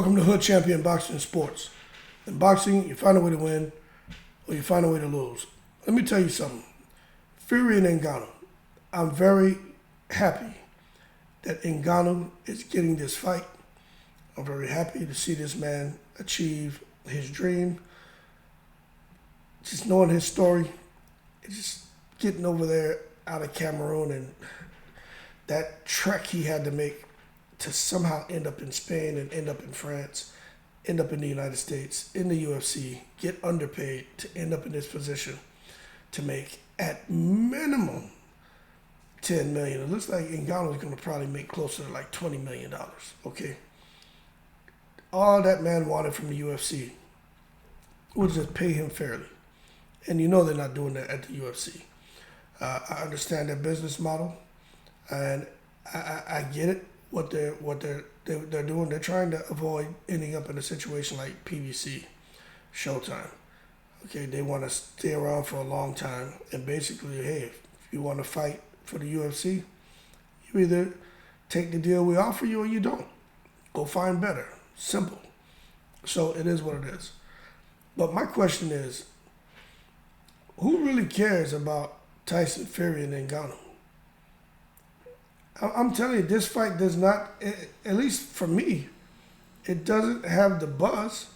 Welcome to Hood Champion Boxing Sports. In boxing, you find a way to win or you find a way to lose. Let me tell you something. Fury and Ngannou. I'm very happy that Ngannous is getting this fight. I'm very happy to see this man achieve his dream. Just knowing his story, just getting over there out of Cameroon and that trek he had to make to somehow end up in Spain and end up in France, end up in the United States, in the UFC, get underpaid to end up in this position to make at minimum $10 million. It looks like Ngannous is going to probably make closer to like $20 million, okay? All that man wanted from the UFC was just pay him fairly. And you know they're not doing that at the UFC. I understand their business model, and I get it. What they're doing. They're trying to avoid ending up in a situation like PBC, Showtime. Okay, they want to stay around for a long time, and basically, hey, if you want to fight for the UFC, you either take the deal we offer you or you don't. Go find better. Simple. So it is what it is. But my question is, who really cares about Tyson, Fury, and Ngannou? I'm telling you, this fight does not, at least for me, it doesn't have the buzz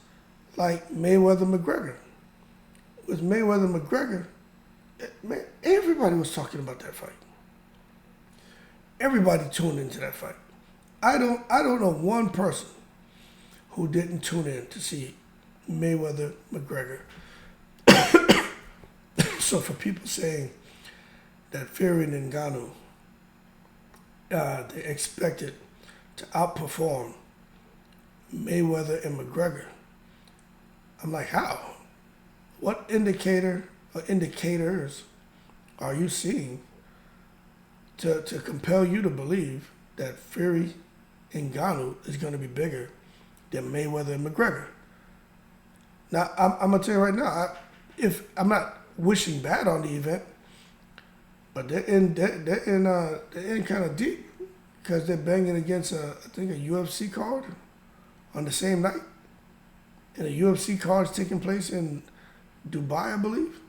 like Mayweather-McGregor. With Mayweather-McGregor, man, everybody was talking about that fight. Everybody tuned into that fight. I don't know one person who didn't tune in to see Mayweather-McGregor. So for people saying that Fury and Ngannou, they expected to outperform Mayweather and McGregor, I'm like, how? What indicator or indicators are you seeing to compel you to believe that Fury and Ngannou is going to be bigger than Mayweather and McGregor? Now, I'm going to tell you right now, if I'm not wishing bad on the event, but they're in kind of deep because they're banging against I think a UFC card on the same night, and a UFC card is taking place in Dubai, I believe,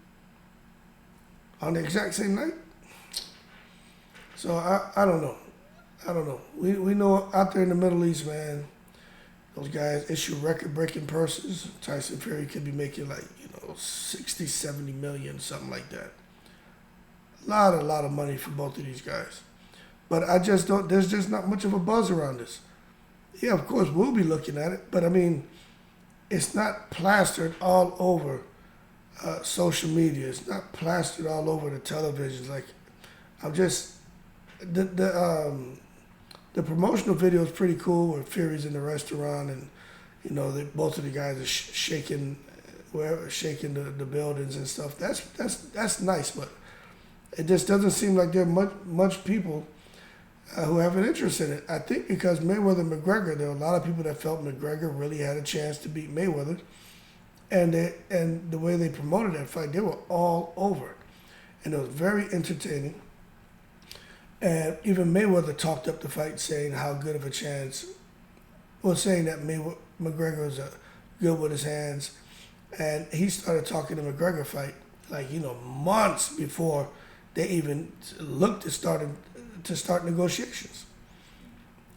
on the exact same night. So I don't know. We know out there in the Middle East, man, those guys issue record-breaking purses. Tyson Fury could be making like 60, 70 million, something like that. A lot of money for both of these guys. But I just don't, there's just not much of a buzz around this. Yeah, of course, we'll be looking at it, but I mean, it's not plastered all over social media. It's not plastered all over the televisions. Like, I'm just, the promotional video is pretty cool where Fury's in the restaurant and, both of the guys are shaking the buildings and stuff. That's nice, but it just doesn't seem like there are much people who have an interest in it. I think because Mayweather-McGregor, there were a lot of people that felt McGregor really had a chance to beat Mayweather, and the way they promoted that fight, they were all over it, and it was very entertaining. And even Mayweather talked up the fight, saying how good of a chance, saying that McGregor was good with his hands, and he started talking the McGregor fight months before they even looked to start negotiations.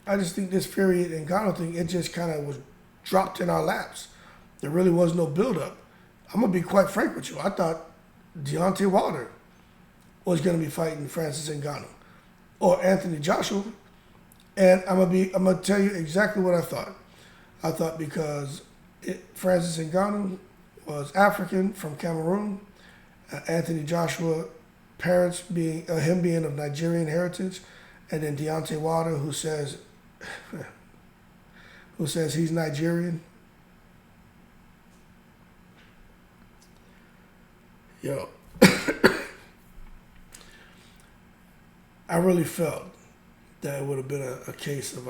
I just think this Fury and Ngannou thing, it just kind of was dropped in our laps. There really was no build-up. I'm going to be quite frank with you. I thought Deontay Wilder was going to be fighting Francis Ngannou or Anthony Joshua, and I'm going to tell you exactly what I thought. I thought because Francis Ngannou was African from Cameroon, Anthony Joshua, parents being him being of Nigerian heritage, and then Deontay Wilder, who says he's Nigerian. Yo, I really felt that it would have been a case of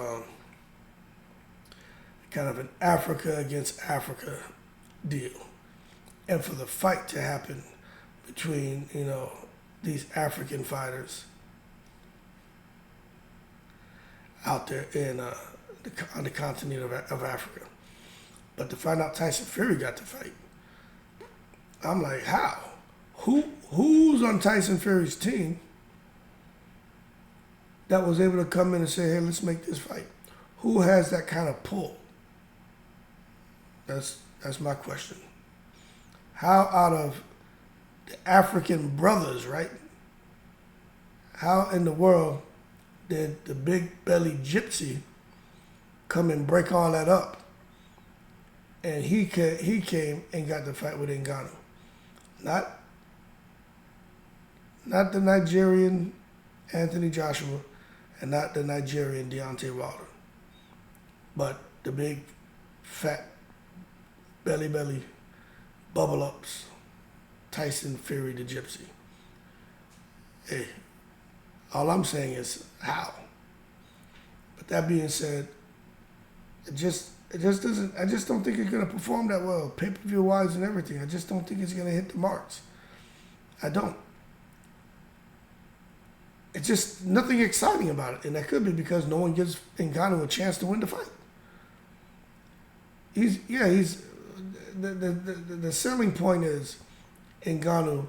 kind of an Africa against Africa deal, and for the fight to happen between these African fighters out there on the continent of Africa. But to find out Tyson Fury got the fight, I'm like, how? Who's on Tyson Fury's team that was able to come in and say, hey, let's make this fight? Who has that kind of pull? That's my question. How out of the African brothers, right? How in the world did the big belly gypsy come and break all that up? And he came and got the fight with Ngannous. Not the Nigerian Anthony Joshua and not the Nigerian Deontay Wilder, but the big, fat, belly, bubble ups, Tyson Fury the Gypsy. Hey, all I'm saying is how. But that being said, it just doesn't. I just don't think it's gonna perform that well, pay-per-view wise and everything. I just don't think it's gonna hit the marks. I don't. It's just nothing exciting about it, and that could be because no one gives Ngannou a chance to win the fight. He's the selling point is Ngannou,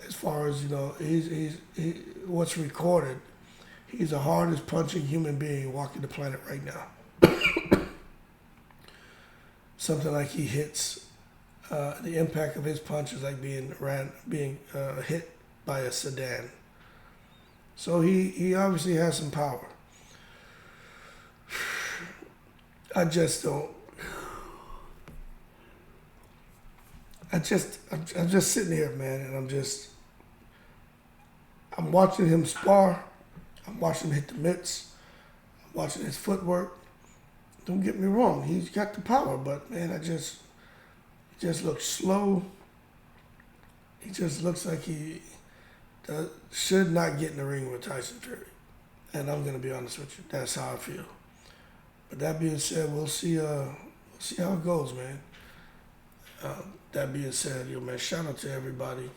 as far as he's what's recorded. He's the hardest punching human being walking the planet right now. Something like he hits the impact of his punch is like being hit by a sedan. So he obviously has some power. I'm just sitting here, man, and I'm watching him spar. I'm watching him hit the mitts. I'm watching his footwork. Don't get me wrong, he's got the power, but man, he just looks slow. He just looks like he should not get in the ring with Tyson Fury. And I'm gonna be honest with you, that's how I feel. But that being said, we'll see how it goes, man. That being said, man, shout out to everybody.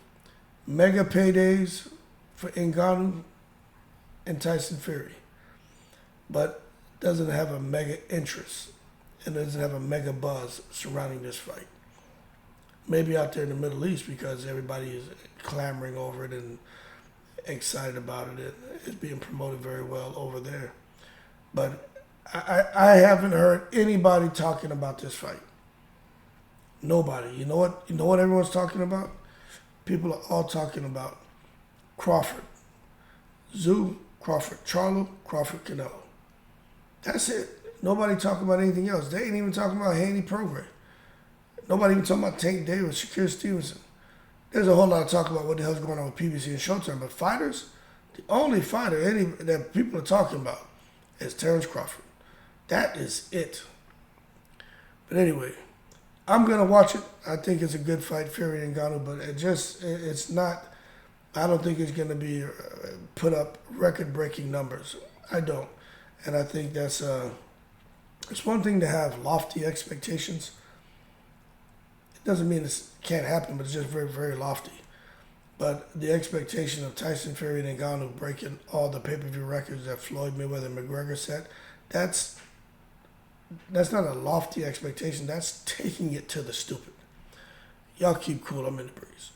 Mega paydays for Ngannou and Tyson Fury, but doesn't have a mega interest and doesn't have a mega buzz surrounding this fight. Maybe out there in the Middle East because everybody is clamoring over it and excited about it. It's being promoted very well over there. But I haven't heard anybody talking about this fight. Nobody. You know what everyone's talking about? People are all talking about Crawford. Tszyu, Crawford Charlo, Crawford Canelo. That's it. Nobody talking about anything else. They ain't even talking about Haney Prograis. Nobody even talking about Tank Davis, Shakir Stevenson. There's a whole lot of talk about what the hell's going on with PBC and Showtime. But fighters, the only fighter that people are talking about is Terrence Crawford. That is it. But anyway, I'm going to watch it. I think it's a good fight, Fury and Ngannou, but it's not, I don't think it's going to be put up record-breaking numbers. I don't. And I think it's one thing to have lofty expectations. It doesn't mean it can't happen, but it's just very, very lofty. But the expectation of Tyson Fury and Ngannou breaking all the pay-per-view records that Floyd Mayweather and McGregor set, that's not a lofty expectation. That's taking it to the stupid. Y'all keep cool. I'm in the breeze.